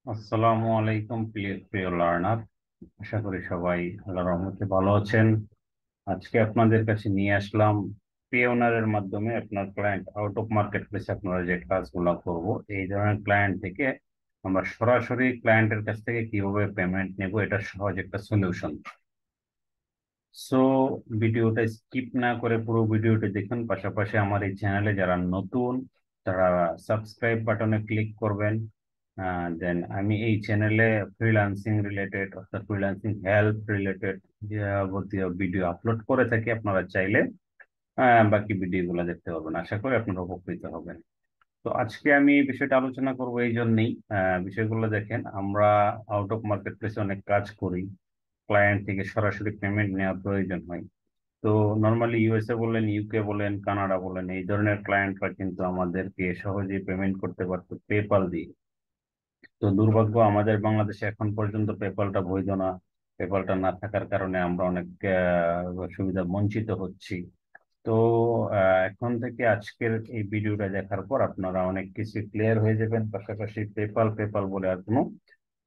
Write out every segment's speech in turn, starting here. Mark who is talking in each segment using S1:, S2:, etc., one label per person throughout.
S1: আসসালামু আলাইকুম প্রিয় লার্নার। আশা করি সবাই আল্লাহর রহমতে ভালো আছেন। আজকে আপনাদের কাছে নিয়ে আসলাম পেওনারের মাধ্যমে আপনার ক্লায়েন্ট আউট অফ মার্কেট প্লেসে আপনারা যে কাজগুলো করব, এই ধরনের ক্লায়েন্ট থেকে আমরা সরাসরি ক্লায়েন্টের কাছ থেকে কিভাবে পেমেন্ট নেব, এটা সহজ একটা সলিউশন। সো ভিডিওটা স্কিপ না করে পুরো ভিডিওটি দেখুন। পাশাপাশি আমার এই চ্যানেলে যারা নতুন তারা সাবস্ক্রাইব বাটনে ক্লিক করবেন। দেন আমি এই চ্যানেলে ফ্রিল্যান্সিং রিলেটেড অর্থাৎ ফ্রিল্যান্সিং হেল্প রিলেটেড যাবতীয় ভিডিও আপলোড করে থাকি। আপনারা চাইলে বাকি ভিডিওগুলো দেখতে পাবেন। আশা করি আপনারা উপকৃত হবেন। তো আজকে আমি এই বিষয়টা আলোচনা করব এই জন্যই, বিষয়গুলো দেখেন, আমরা আউট অফ মার্কেট প্লেসে অনেক কাজ করি, ক্লায়েন্ট থেকে সরাসরি পেমেন্ট নেওয়ার প্রয়োজন হয়। তো নর্মালি ইউএসএ বলেন, ইউকে বলেন, কানাডা বলেন, এই ধরনের ক্লায়েন্টরা কিন্তু আমাদেরকে সহজেই পেমেন্ট করতে পারতো পেপাল দিয়ে। তো দুর্ভাগ্য, আমাদের বাংলাদেশে এখন পর্যন্ত পেপালটা বৈধ না। পেপালটা না থাকার কারণে আমরা অনেক সুবিধা বঞ্চিত হচ্ছি। তো এখন থেকে আজকের এই ভিডিওটা দেখার পর আপনারা অনেক কিছু ক্লিয়ার হয়ে যাবেন। পাশাপাশি পেপাল পেপাল বলে আর কোনো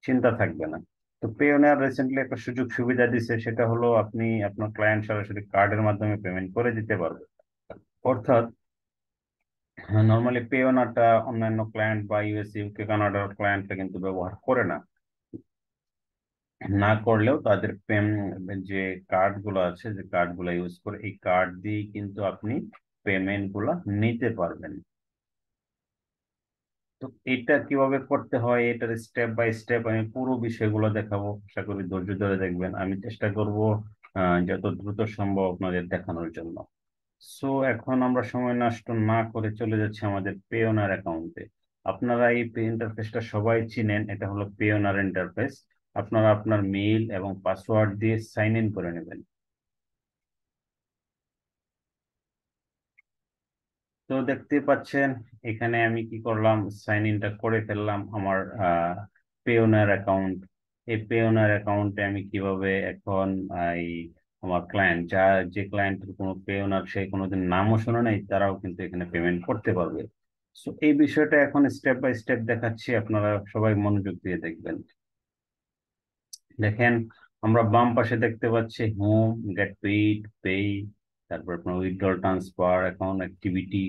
S1: চিন্তা থাকবে না। তো পেওনিয়ার রিসেন্টলি একটা সুযোগ সুবিধা দিচ্ছে, সেটা হলো আপনি আপনার ক্লায়েন্ট সরাসরি কার্ডের মাধ্যমে পেমেন্ট করে দিতে পারবেন। অর্থাৎ নর্মালি পেওনারটা অন্যান্য ক্লায়েন্ট বা ইউএস, ইউকে, কানাডার ক্লায়েন্টরা কিন্তু ব্যবহার করে না। না করলেও তাদের যে কার্ড গুলো আছে, যে কার্ড গুলো ইউজ করে, এই কার্ড দিয়ে কিন্তু আপনি পেমেন্ট গুলা নিতে পারবেন। তো এটা কিভাবে করতে হয়, এটার স্টেপ বাই স্টেপ আমি পুরো বিষয়গুলো দেখাবো। আশা করি ধৈর্য ধরে দেখবেন। আমি চেষ্টা করব যত দ্রুত সম্ভব আপনাদের দেখানোর জন্য। সো এখন আমরা সময় নষ্ট না করে চলে যাচ্ছি আমাদের পেওনার অ্যাকাউন্টে। আপনারা এই ইন্টারফেসটা সবাই চিনেন, এটা হলো পেওনার ইন্টারফেস। আপনারা আপনার মেইল এবং পাসওয়ার্ড দিয়ে সাইন ইন করে নেবেন। তো দেখতে পাচ্ছেন এখানে আমি কি করলাম, সাইন ইনটা করে ফেললাম আমার পেওনার অ্যাকাউন্ট। এই পেওনার অ্যাকাউন্টে আমি কিভাবে এখন এই আমার ক্লায়েন্ট, যে ক্লায়েন্টের কোনো পেওনার সে কোনোদিন নামও শোনে নাই, তারাও কিন্তু এখানে পেমেন্ট করতে পারবে। সো এই বিষয়টা এখন স্টেপ বাই স্টেপ দেখাচ্ছি, আপনারা সবাই মনোযোগ দিয়ে দেখবেন। দেখেন, আমরা বাম পাশে দেখতে পাচ্ছি হোম, গেট পেইড, পে, তারপর আপনার withdrawal, transfer, account activity,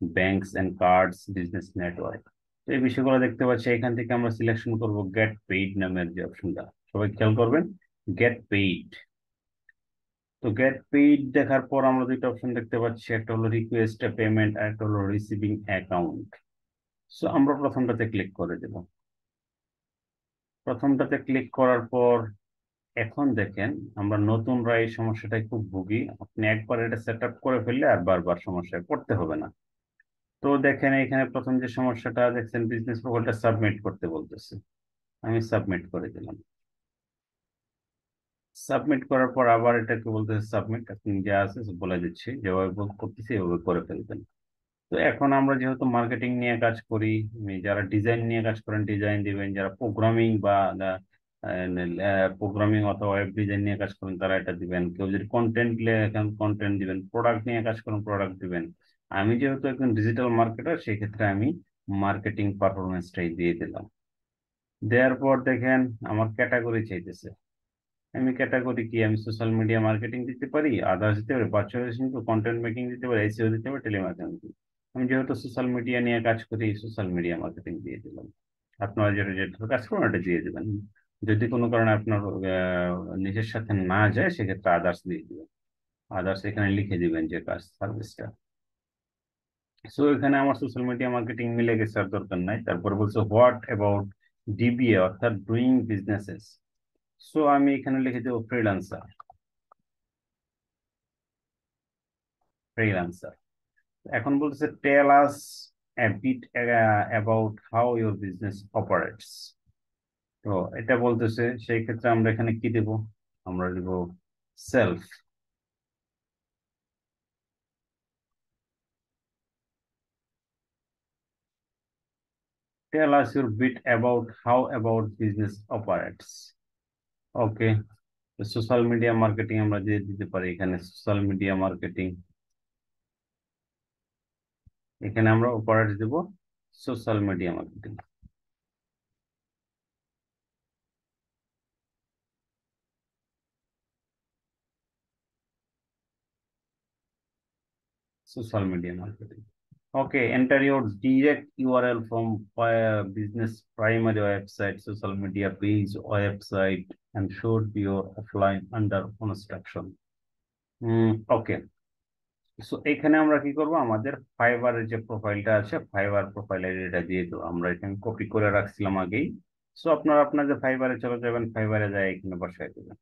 S1: banks and cards, business network. তো এই বিষয়গুলো দেখতে পাচ্ছি। এখান থেকে আমরা সিলেকশন করব গেট পেইড নামের যে অপশনটা, সবাই খেয়াল করবেন, গেট পেইড। তো গেট পেইড দেখার পর আমরা দুইটা অপশন দেখতে পাচ্ছি, একটা হলো রিকোয়েস্ট পেমেন্ট আর একটা হলো রিসিভিং অ্যাকাউন্ট। সো আমরা প্রথমটাতে ক্লিক করে দেব। প্রথমটাতে ক্লিক করার পর এখন দেখেন, আমরা নতুনরা এই সমস্যাটায় খুব ভুগি। আপনি একবার এটা সেট আপ করে ফেললে আর বারবার সমস্যায় পড়তে হবে না। তো দেখেন এখানে প্রথম যে সমস্যাটা দেখছেন, বিজনেস প্রোফাইলটা সাবমিট করতে বলতেছে। আমি সাবমিট করে দিলাম। সাবমিট করার পর আবার এটাকে বলতেছে সাবমিট। আপনি যা আছে সব বলে দিচ্ছি, যেভাবে করতেছি এভাবে করে ফেলবেন। তো এখন আমরা যেহেতু মার্কেটিং নিয়ে কাজ করি, যারা ডিজাইন নিয়ে কাজ করেন ডিজাইন দিবেন, যারা প্রোগ্রামিং বা প্রোগ্রামিং অথবা ওয়েব ডিজাইন নিয়ে কাজ করেন তারা এটা দিবেন, কেউ যদি কন্টেন্ট লেখেন কন্টেন্ট দিবেন, প্রোডাক্ট নিয়ে কাজ করেন প্রোডাক্ট দিবেন। আমি যেহেতু একজন ডিজিটাল মার্কেটার, সেই ক্ষেত্রে আমি মার্কেটিং পারফরমেন্সটাই দিয়ে দিলাম। দেওয়ার পর দেখেন আমার ক্যাটাগরি চাইতেছে। আমি ক্যাটাগরি কি, আমি সোশ্যাল মিডিয়া মার্কেটিং দিতে পারি, আদার্স দিতে পারি, পার্সোনালাইজেশন, কন্টেন্ট মেকিং দিতে পারি, এসইও দিতে পারি, টেলিমার্কেটিং। আমি যেহেতু সোশ্যাল মিডিয়া নিয়ে কাজ করি, সোশ্যাল মিডিয়া মার্কেটিং দিয়ে দিলাম। আপনারা যেটা যেটা কাজ করুন এটা দিয়ে দেবেন। যদি কোনো কারণে আপনার নিজের সাথে না যায়, সেক্ষেত্রে আদার্স দিয়ে দিবেন। আদার্স এখানে লিখে দিবেন যে কাজ সার্ভিসটা। সো এখানে আমার সোশ্যাল মিডিয়া মার্কেটিং মিলে গেছে, আর দরকার নাই। তারপর বলছে হোয়াট অ্যাবাউট ডিবিএ অর্থাৎ ডুইং বিজনেসেস। সো আমি এখানে লিখে দেবো ফ্রিল্যান্সার। ফ্রিল্যান্সার। এখন বলতেছে টেল আস a bit about how your business operates। তো এটা বলতেছে, সেই ক্ষেত্রে আমরা এখানে কি দেব, আমরা দেব self. Tell us your bit about how about business operates। Okay. Social media marketing আমরা দিয়ে দিতে পারি, এখানে সোশ্যাল মিডিয়া মার্কেটিং, এখানে আমরা অপারেটস দেব social media marketing. Social media marketing. Okay, enter your direct URL from business primary website, social media page, website, and should be your offline under construction. Okay. So এখানে আমরা কি করব, আমাদের ফাইবারের যে প্রোফাইলটা আছে, ফাইবার প্রোফাইলের এটা দিয়ে দেবো। আমরা এখানে কপি করে রাখছিলাম আগেই। সো আপনারা আপনাদের ফাইবারে চলে যাবেন, ফাইবারে যায় এখানে বসায় দেবেন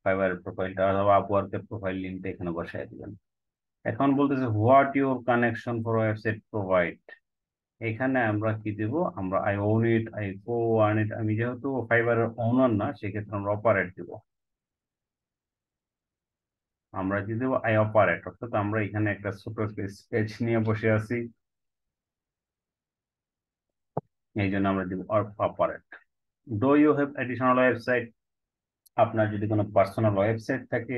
S1: ফাইবারের প্রোফাইলটা, অথবা আপওয়ার্কের প্রোফাইল লিঙ্কটা এখানে বসায় দেবেন। এখন বলতেছে what your connection for website provide. এখানে আমরা কি দেব, আমরা I own it, I co own it. আমি যেহেতু ফাইবারের ওনার না, সেক্ষেত্রে আমরা অপারেট দিব। আমরা কি দেবো, আই অপারেট, অর্থাৎ আমরা এখানে একটা ছোট স্কেচ নিয়ে বসে আছি, এই জন্য আমরা দিব operate. Do you have additional website, আপনার যদি কোনো পার্সোনাল ওয়েবসাইট থাকে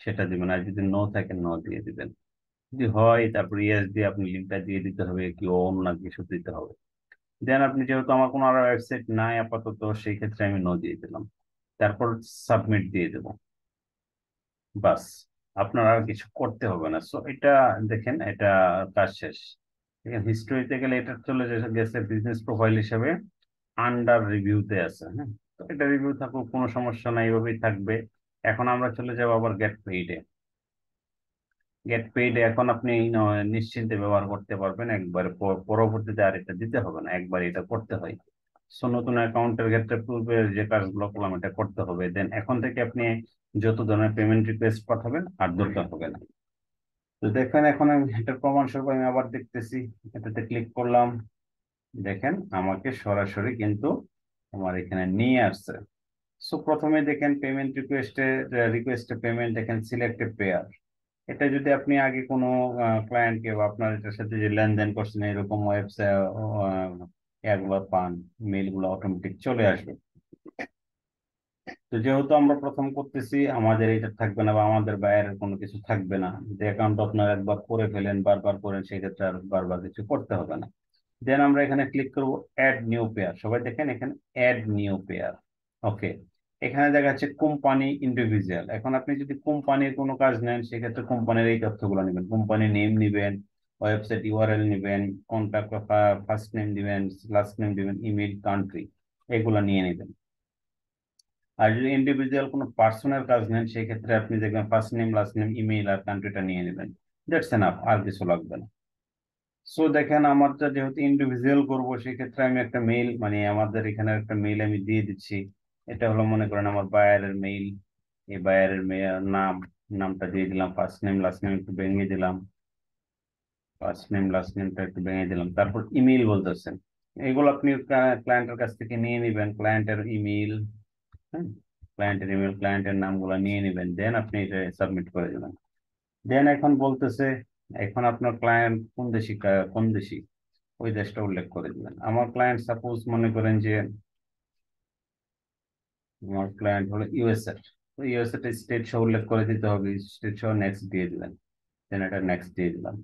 S1: সেটা দিবেন, আর যদি নো থাকে নো দিয়ে দিবেন। যদি হয় তারপর ইয়েস দিয়ে আপনি লিঙ্কটা দিয়ে দিতে হবে, কি ওন না কিছু দিতে হবে। দেন আপনি যেহেতু আমার কোনো আর ওয়েবসাইট নাই আপাতত, সেই ক্ষেত্রে আমি নো দিয়ে দিলাম। তারপর সাবমিট দিয়ে দেবো, বাস। আপনার আর কিছু করতে হবে না। সো এটা দেখেন, এটা কাজ শেষ। দেখেন হিস্টোরিতে গেলে এটা চলে গেছে বিজনেস প্রোফাইল হিসেবে, আন্ডার রিভিউতে আছে। হ্যাঁ, তো এটা রিভিউ থাকুক, কোনো সমস্যা নাই, এইভাবেই থাকবে। এখন আমরা চলে যাবো আবার গেট পেইডে। গেট পেইড এখন আপনি নিশ্চিন্তে ব্যবহার করতে পারবেন একবারে, পরবর্তীতে আর এটা দিতে হবে না, একবার এটা করতে হয়। সো নতুন অ্যাকাউন্টের ক্ষেত্রে পূর্বে যে কাজগুলো করলাম এটা করতে হবে। দেন এখন থেকে আপনি যত ধরনের পেমেন্ট রিকোয়েস্ট পাঠাবেন আর দরকার হবে না। তো দেখেন এখন আমি এটার প্রমাণস্বরূপ আমি আবার দেখতেছি, এটাতে ক্লিক করলাম, দেখেন আমাকে সরাসরি কিন্তু আমার এখানে নিয়ে আসছে। সো প্রথমে দেখেন পেমেন্ট রিকোয়েস্টে পেমেন্ট, দেখেন সিলেক্ট পেয়ার। এটা যদি আপনি আগে কোনো ক্লায়েন্টকে বা আপনার এটার সাথে যে লেনদেন করছেন এরকম ওয়েবসাইট এগুলো পান, মেইলগুলো অটোমেটিক চলে আসবে। তো যেহেতু আমরা প্রথম করতেছি, আমাদের এটা থাকবে না বা আমাদের বাইরের কোনো কিছু থাকবে না। যদি অ্যাকাউন্ট আপনার একবার করে ফেলেন, বারবার করেন, সেক্ষেত্রে আর বারবার কিছু করতে হবে না। দেন আমরা এখানে ক্লিক করব অ্যাড নিউ পেয়ার। সবাই দেখেন এখানে অ্যাড নিউ পেয়ার। ওকে, এখানে দেখা যাচ্ছে কোম্পানি ইন্ডিভিজুয়াল। এখন আপনি যদি কোম্পানির কোনো কাজ নেন, সেক্ষেত্রে কোম্পানির এই তথ্যগুলো নেবেন, কোম্পানি নেম নিবেন, ওয়েবসাইট ইউআরএল নিবেন, কন্ট্যাক্ট ফার্স্ট নেম দিবেন, লাস্ট নেম দিবেন, ইমেল, কান্ট্রি, এগুলো নিয়ে নেবেন। আর যদি ইন্ডিভিজুয়াল কোনো পার্সোনাল কাজ নেন, সেই ক্ষেত্রে আপনি দেখবেন first name, last name, email আর কান্ট্রিটা নিয়ে নেবেন। দ্যাটস এনাফ, আর কিছু লাগবে না। সো দেখেন আমারটা যেহেতু ইন্ডিভিজুয়াল করবো, সেক্ষেত্রে আমি একটা মেইল, মানে আমাদের এখানে একটা মেইল আমি দিয়ে দিচ্ছি। এটা হলো মনে করেন আমার বায়ারের মেইল। এই বায়ারের নাম, নামটা দিয়ে দিলাম, ফার্স্ট নেম লাস্ট নেম একটু ভেঙে দিলাম, ফার্স্ট নেম লাস্ট নেমটা একটু ভেঙে দিলাম। তারপর ইমেল বলতেছেন, এগুলো আপনি ক্লায়েন্টের কাছ থেকে নিয়ে নিবেন, ক্লায়েন্টের ইমেল। হ্যাঁ, ক্লায়েন্টের ইমেল, ক্লায়েন্টের নামগুলো নিয়ে নিবেন, দেন আপনি এটা সাবমিট করে দেবেন। দেন এখন বলতেছে, এখন আপনার ক্লায়েন্ট কোন দেশি, ওই দেশটা উল্লেখ করে দিবেন। আমার ক্লায়েন্ট সাপোজ মনে করেন যে আমার ক্লায়েন্ট হলো ইউএসএ, তো ইউএসএ টা স্টেট সহ উল্লেখ করে দিতে হবে, স্টেট সহ নেক্সট দিয়ে দিবেন। দেন এটা নেক্সট দিয়ে দিলাম।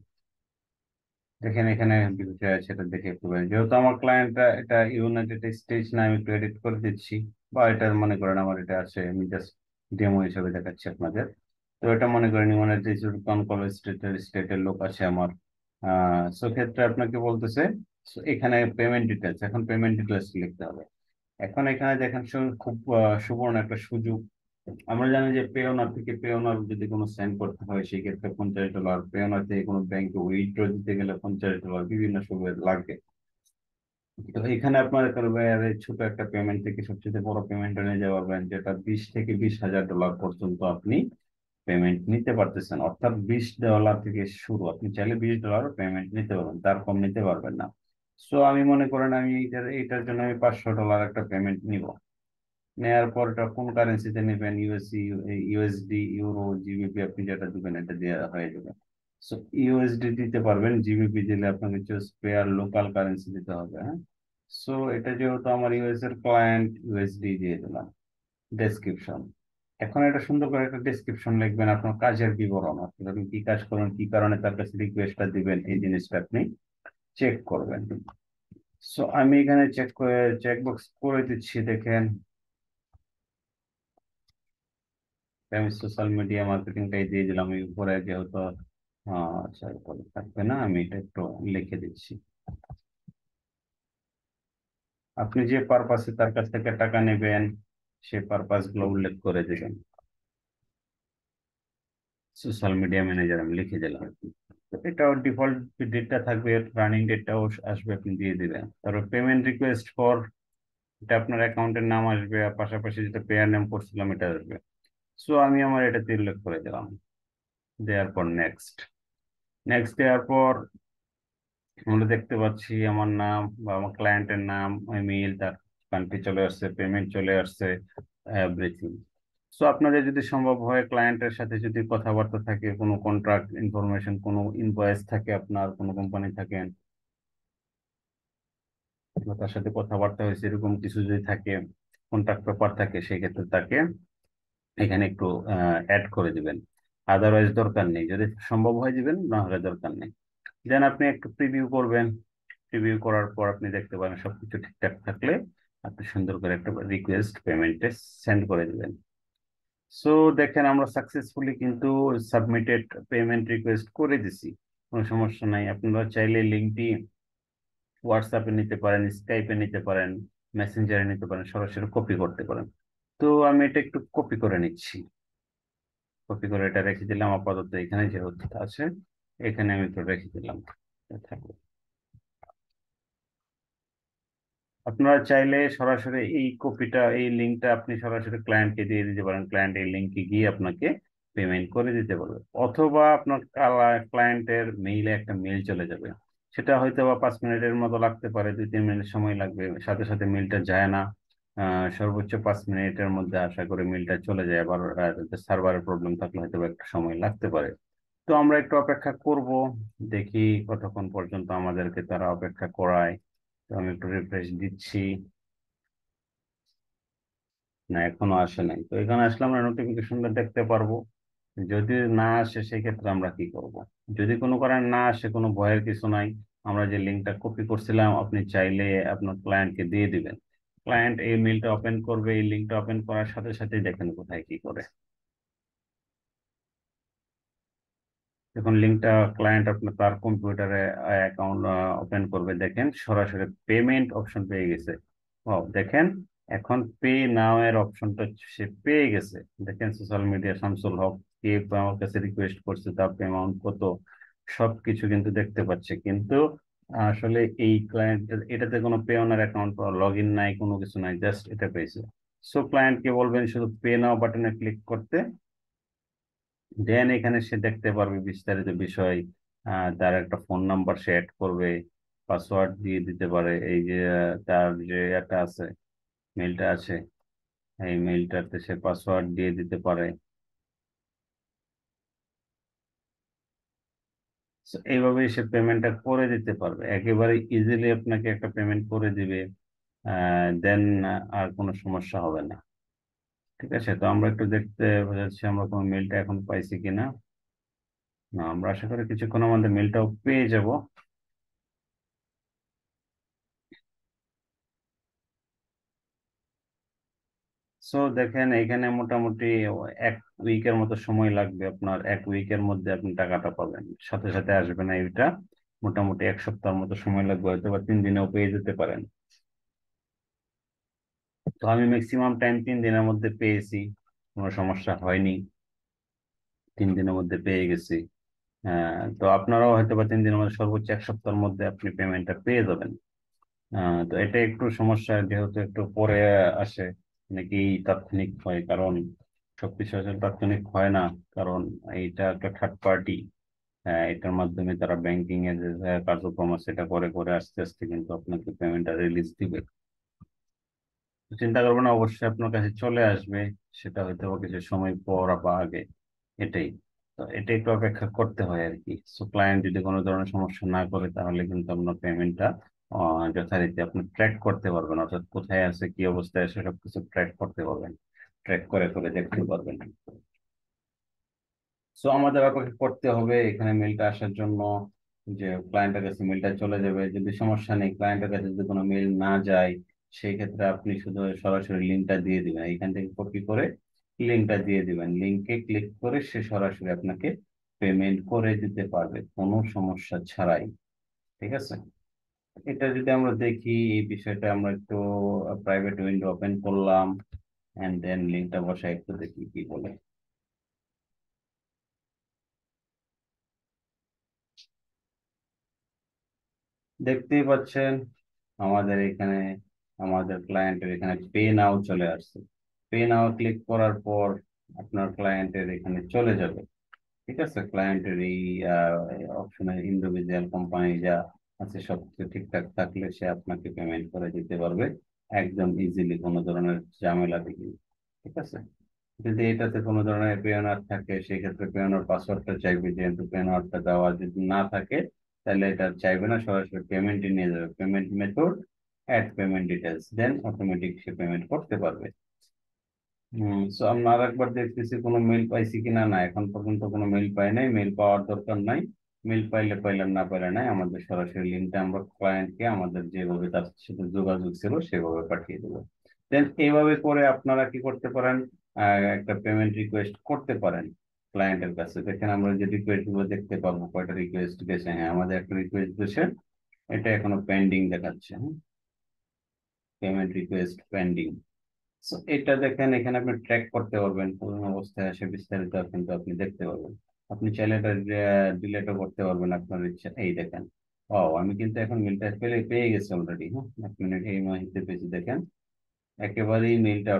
S1: দেখেন এখানে বিষয় আছে, সেটা দেখে একটু যেহেতু আমার ক্লায়েন্টটা এটা ইউনাইটেড স্টেটস না, আমি একটু এডিট করে দিচ্ছি। বা এটা মনে করেন আমার এটা আছে, আমি জাস্ট ডেমো হিসেবে দেখাচ্ছি আপনাদের। তো এটা মনে করেন ইউনাইটেড কোন কোন স্টেটের লোক আছে আমার। সেক্ষেত্রে আপনাকে বলতেছে, so এখানে পেমেন্ট ডিটেলস, এখন পেমেন্ট ডিটেলস লিখতে হবে। এখন এখানে দেখেন খুব সুবর্ণ একটা সুযোগ। আমরা জানি যে পেওনার থেকে পেওনার যদি কোনো সেন্ড করতে হয়, সেই ক্ষেত্রে $50, পেওনার থেকে কোনো ব্যাংকে উইথড্র দিতে গেলে $50, বিভিন্ন সুবিধা লাগবে। তো এখানে আপনার একেবারে ছোট একটা পেমেন্ট থেকে সবচেয়ে বড় পেমেন্ট নিয়ে যেতে পারবেন, যেটা $20,000 থেকে $20,000 পর্যন্ত আপনি পেমেন্ট নিতে পারতেছেন। অর্থাৎ $20 থেকে শুরু, আপনি চাইলে $20 পেমেন্ট নিতে পারবেন, তার কম নিতে পারবেন না। সো আমি মনে করেন আমি এটার জন্য আমি $500 একটা পেমেন্ট নিব। নেয়ার পর এটা কোন কারেন্সিতে নেবেন, ইউএসডি, ইউরো, জিবিপি, আপনি যেটা দিবেন এটা দেওয়া হয়ে যাবে। সো ইউএসডি দিতে পারবেন, জিবিপি দিলে আপনাকে স্পেয়ার লোকাল কারেন্সি দিতে হবে। হ্যাঁ, সো এটা যেহেতু আমার ইউএস এর ক্লায়েন্ট, ইউএসডি দিয়ে দিলাম। ডেসক্রিপশন, এখন এটা সুন্দর করে একটা ডেসক্রিপশন লিখবেন, আপনার কাজের বিবরণ, অর্থাৎ আপনি কি কাজ করেন, কি কারণে তার কাছে রিকোয়েস্টটা দিবেন, এই জিনিসটা আপনি চেক করবেন। সো আমি এখানে চেকবক্স করে দিচ্ছি। দেখেন আমি সোশ্যাল মিডিয়া মার্কেটিংটাই দিয়ে দিলাম এই উপরে, যেহেতু আচ্ছা, তাহলে থাকবে না, আমি এটা একটু লিখে দিচ্ছি। আপনি যে পারপাসে তার কাছ থেকে টাকা নেবেন সে পারপাস গুলো উল্লেখ করে দেবেন। সোশ্যাল মিডিয়া ম্যানেজার আমি লিখে দিলাম। তো এটাও ডিফল্ট ডেটটা থাকবে, রানিং ডেটটাও আসবে, আপনি দিয়ে দিবেন। তারপর পেমেন্ট রিকোয়েস্ট ফর, এটা আপনার অ্যাকাউন্টের নাম আসবে, আর পাশাপাশি যেটা পেয়ার নাম করছিলাম এটা আসবে। সো আমি আমার এটাতে উল্লেখ করে দিলাম। দেওয়ার পর নেক্সট, নেক্সট দেওয়ার পর আমরা দেখতে পাচ্ছি আমার নাম বা আমার ক্লায়েন্টের নাম, ইমেইল, তার কান্ট্রি চলে আসছে, পেমেন্ট চলে আসছে, এভরিথিং। সো আপনাদের যদি সম্ভব হয় ক্লায়েন্টের সাথে যদি কথাবার্তা থাকে, কোনো কন্ট্রাক্ট ইনফরমেশন, কোনো ইনভয়েস থাকে, আপনার কোনো কোম্পানি থাকেন বা তার সাথে কথাবার্তা হয়েছে এরকম কিছু যদি থাকে, কন্ট্রাক্ট পেপার থাকে, সেক্ষেত্রে তাকে এখানে একটু অ্যাড করে দিবেন। আদারওয়াইজ দরকার নেই, যদি সম্ভব হয় দিবেন, না হলে দরকার নেই। দেন আপনি একটু প্রিভিউ করবেন। প্রিভিউ করার পর আপনি দেখতে পারেন সবকিছু ঠিকঠাক থাকলে আপনি সুন্দর করে একটা রিকোয়েস্ট পেমেন্টে সেন্ড করে দিবেন। সো দেখেন আমরা সাকসেসফুলি কিন্তু সাবমিটেড পেমেন্ট রিকোয়েস্ট করে দিছি। কোনো সমস্যা নাই। আপনারা চাইলে লিঙ্কটি হোয়াটসঅ্যাপে নিতে পারেন, স্কাইপে নিতে পারেন, মেসেঞ্জারে নিতে পারেন, সরাসরি কপি করতে পারেন। তো আমি এটা একটু কপি করে নিচ্ছি। কপি করে এটা রেখে দিলাম আপাতত, এখানে যেহেতু আছে এখানে আমি একটু রেখে দিলাম। থাকবে। আপনারা চাইলে সরাসরি এই কপিটা, এই লিঙ্কটা আপনি সরাসরি ক্লায়েন্টকে দিয়ে দিতে পারেন, ক্লায়েন্ট এই লিঙ্কে গিয়ে আপনাকে পেমেন্ট করে দিতে পারবে। অথবা আপনার ক্লায়েন্টের মেইলে একটা মেইল চলে যাবে, সেটা হয়তো বা 5 মিনিটের মতো লাগতে পারে, 2-3 মিনিট সময় লাগবে, সাথে সাথে মেইলটা যায় না। সর্বোচ্চ 5 মিনিটের মধ্যে আশা করি মেইলটা চলে যায়। আবার সার্ভারের প্রবলেম থাকলে হয়তো বা একটা সময় লাগতে পারে। তো আমরা একটু অপেক্ষা করব, দেখি কতক্ষণ পর্যন্ত আমাদেরকে তারা অপেক্ষা করায়। তো আমি একটু রিফ্রেশ দিচ্ছি। না, এখনো আসে নাই। তো এখানে আসলে আমরা নোটিফিকেশনটা দেখতে পারবো। যদি না আসে সেক্ষেত্রে আমরা কি করব? যদি কোনো কারণে না আসে, কোনো ভয়ের কিছু নাই। আমরা যে লিঙ্কটা কপি করছিলাম আপনি চাইলে আপনার ক্লায়েন্টকে দিয়ে দিবেন। ক্লায়েন্ট এই মেইলটা ওপেন করবে, এই লিঙ্কটা ওপেন করার সাথে সাথেই দেখেন কোথায় কি করে। এখন লিঙ্কটা ক্লায়েন্ট আপনার তার কম্পিউটারে অ্যাকাউন্ট ওপেন করবে, দেখেন সরাসরি পেমেন্ট অপশন পেয়ে গেছে। ও দেখেন, এখন পে নাও এর অপশনটা সে পেয়ে গেছে। দেখেন সোশ্যাল মিডিয়া শামসুল হক কে আমার কাছে রিকোয়েস্ট করছে, তার অ্যামাউন্ট কত, সবকিছু কিন্তু দেখতে পাচ্ছে। কিন্তু আসলে এই ক্লায়েন্ট, এটাতে কোনো পেওনার অ্যাকাউন্ট লগ ইন নাই, কোনো কিছু নাই, জাস্ট এটা পেয়েছে। সো ক্লায়েন্টকে বলবেন শুধু পে নাও বাটনে ক্লিক করতে। দেন এখানে সে দেখতে পারবে বিস্তারিত বিষয়। তার একটা ফোন নাম্বার সে অ্যাড করবে, পাসওয়ার্ড দিয়ে দিতে পারে। এই যে তার যে একটা আছে, মেইলটা আছে, এই মেইলটাতে সে পাসওয়ার্ড দিয়ে দিতে পারে। So, এইভাবেই সে পেমেন্টটা করে দিতে পারবে, একেবারে ইজিলি আপনাকে একটা পেমেন্ট করে দিবে। দেন আর কোনো সমস্যা হবে না। ঠিক আছে, তো আমরা একটু দেখতে যাচ্ছি আমরা কোনো মেইলটা এখন পাইছি কিনা। না, আমরা আশা করি কিছুক্ষণের মধ্যে মেইলটাও পেয়ে যাব। সো দেখেন এখানে মোটামুটি 1 উইকের মতো সময় লাগবে আপনার। 1 উইকের মধ্যে আপনি টাকাটা পাবেন, সাথে সাথে আসবে না এটা। মোটামুটি 1 সপ্তাহের মতো সময় লাগবে, হয়তো বা 3 দিনেও পেয়ে যেতে পারেন। তো আমি ম্যাক্সিমাম টাইম 3 দিনের মধ্যে পেয়েছি, কোনো সমস্যা হয়নি। 3 দিনের মধ্যে পেয়ে গেছি। তো আপনারাও হয়তো বা 3 দিনের মধ্যে, সর্বোচ্চ 1 সপ্তাহের মধ্যে আপনি পেমেন্টটা পেয়ে যাবেন। তো এটা একটু সমস্যা, যেহেতু একটু পরে আসে, নাকি তাৎক্ষণিক হয়, কারণ সবকিছু আসলে তাৎক্ষণিক হয় না। কারণ এইটা একটা থার্ড পার্টি, এটার মাধ্যমে তারা ব্যাংকিং এর যে কার্যক্রম আছে সেটা করে করে আস্তে আস্তে কিন্তু আপনাকে পেমেন্টটা রিলিজ দিবে। তো চিন্তা করবেন না, অবশ্যই আপনার কাছে চলে আসবে। সেটা হয়তো বা কিছু সময় পর বা আগে, এটাই। তো এটা একটু অপেক্ষা করতে হয় আর কি। সো ক্লায়েন্ট যদি কোনো ধরনের সমস্যা না করে তাহলে কিন্তু আপনার পেমেন্টটা যথারীতি আপনি ট্র্যাক করতে পারবেন, অর্থাৎ কোথায় আছে, কি অবস্থায় আছে, সবকিছু ট্র্যাক করতে পারবেন, ট্র্যাক করে করে দেখতে পারবেন। সো আমাদের অপেক্ষা করতে হবে এখানে মেলটা আসার জন্য, যে ক্লায়েন্টের কাছে মেলটা চলে যাবে। যদি সমস্যা নেই, ক্লায়েন্টের কাছে যদি কোনো মেল না যায়, সেই ক্ষেত্রে আপনি শুধু সরাসরি লিঙ্কটা দিয়ে দিবেন, এখান থেকে কপি করে লিঙ্কটা দিয়ে দিবেন। লিঙ্কে ক্লিক করে সে সরাসরি আপনাকে পেমেন্ট করে দিতে পারবে কোনো সমস্যা ছাড়াই। ঠিক আছে, এটা যদি আমরা দেখি, এই বিষয়টা আমরা একটু প্রাইভেট উইন্ডো ওপেন করলাম, এন্ড দেন লিঙ্কটা বসাই একটু দেখি কি বলে। দেখতেই পাচ্ছেন আমাদের এখানে, আমাদের ক্লায়েন্টের এখানে পে নাও চলে আসছে। পে নাও ক্লিক করার পর আপনার ক্লায়েন্টের এখানে চলে যাবে। ঠিক আছে, ক্লায়েন্টের এই অপশনে ইন্ডিভিজুয়াল কোম্পানি যা আছে সব কিছু ঠিকঠাক থাকলে সে আপনাকে পেমেন্ট করে দিতে পারবে একদম ইজিলি, কোনো ধরনের ঝামেলা দেখি। ঠিক আছে, যদি এটাতে কোনো ধরনের পেওনার থাকে সেক্ষেত্রে পেওনার পাসওয়ার্ডটা চাইবে, যেহেতু পেওনারটা দেওয়া যদি না থাকে তাহলে এটা চাইবে না, সরাসরি পেমেন্টে নিয়ে যাবে। Payment method, add payment details, then automatic সে পেমেন্ট করতে পারবে। সো আমরা আর একবার দেখতেছি কোনো মেল পাইছি কিনা। না, এখন পর্যন্ত কোনো মেল পাই নাই, মেল পাওয়ার দরকার নাই। মেল পাইলে পাইলাম, না পাইলে নাই, আমাদের সরাসরি লিঙ্কটা আমরা ক্লায়েন্টকে আমাদের যেভাবে তার সাথে যোগাযোগ ছিল সেভাবে পাঠিয়ে দেবো। দেন এইভাবে করে আপনারা কি করতে পারেন, একটা পেমেন্ট রিকোয়েস্ট করতে পারেন ক্লায়েন্টের কাছে। দেখেন আমরা যে রিকোয়েস্ট গুলো দেখতে পাবো, কয়টা রিকোয়েস্ট গেছে। হ্যাঁ, আমাদের একটা রিকোয়েস্ট গেছে, এটা এখনো পেন্ডিং দেখাচ্ছে। হ্যাঁ, পেমেন্ট রিকোয়েস্ট পেন্ডিং। So, এটা দেখেন এখানে আপনি ট্র্যাক করতে পারবেন কোন অবস্থায় আসে, বিস্তারিত কিন্তু আপনি দেখতে পারবেন। আপনি চাইলে এটা ডিলেটও করতে পারবেন আপনার ইচ্ছা। এই দেখেন, ও আমি কিন্তু এখন মেলটা পেয়ে গেছি অলরেডি। হ্যাঁ, এক মিনিট, এই মুহূর্তে পেয়েছি দেখেন, একেবারেই মেলটা।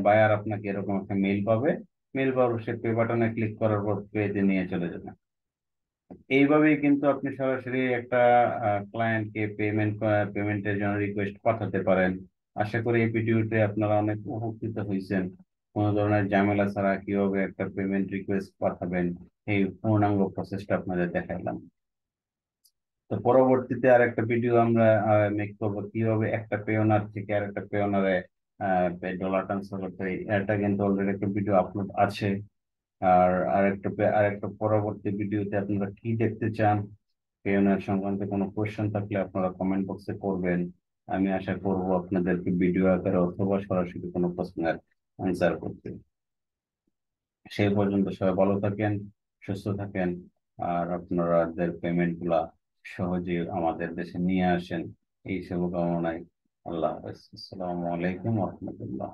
S1: বায়ার আপনাকে এরকম একটা মেল পাবে, মেল পাওয়ার সে পে বাটনে ক্লিক করার পর পেতে নিয়ে চলে যাবে। এইভাবেই কিন্তু আপনি সরাসরি একটা ক্লায়েন্টকে পেমেন্টের জন্য রিকোয়েস্ট পাঠাতে পারেন। আশা করি এই ভিডিওতে আপনারা অনেক উপকৃত হয়েছেন। কোনো ধরনের ঝামেলা ছাড়া কিভাবে একটা পেমেন্ট রিকোয়েস্ট পাঠাবেন এই পূর্ণাঙ্গ প্রসেসটা আপনাদের দেখাইলাম। তো পরবর্তীতে আর একটা ভিডিও আমরা মেক করবো কিভাবে একটা পেওনার থেকে আর একটা পেওনারে ডলার ট্রান্সফার করতে হয়। এটা কিন্তু অলরেডি একটা ভিডিও আপলোড আছে। আর আরেকটা পরবর্তী ভিডিওতে আপনারা কি দেখতে চান, পেওনার সংক্রান্ত কোনো কোয়েশ্চেন থাকলে আপনারা কমেন্ট বক্সে করবেন। আমি আশা করব আপনাদেরকে ভিডিও আকারে অথবা সরাসরি কোনো প্রশ্নের অ্যান্সার করতে। সেই পর্যন্ত সবাই ভালো থাকেন, সুস্থ থাকেন, আর আপনাদের পেমেন্ট গুলা সহজে আমাদের দেশে নিয়ে আসেন, এই শুভকামনায়। আল্লাহ হাফেজ, আসসালামু আলাইকুম রহমতুল্লাহ।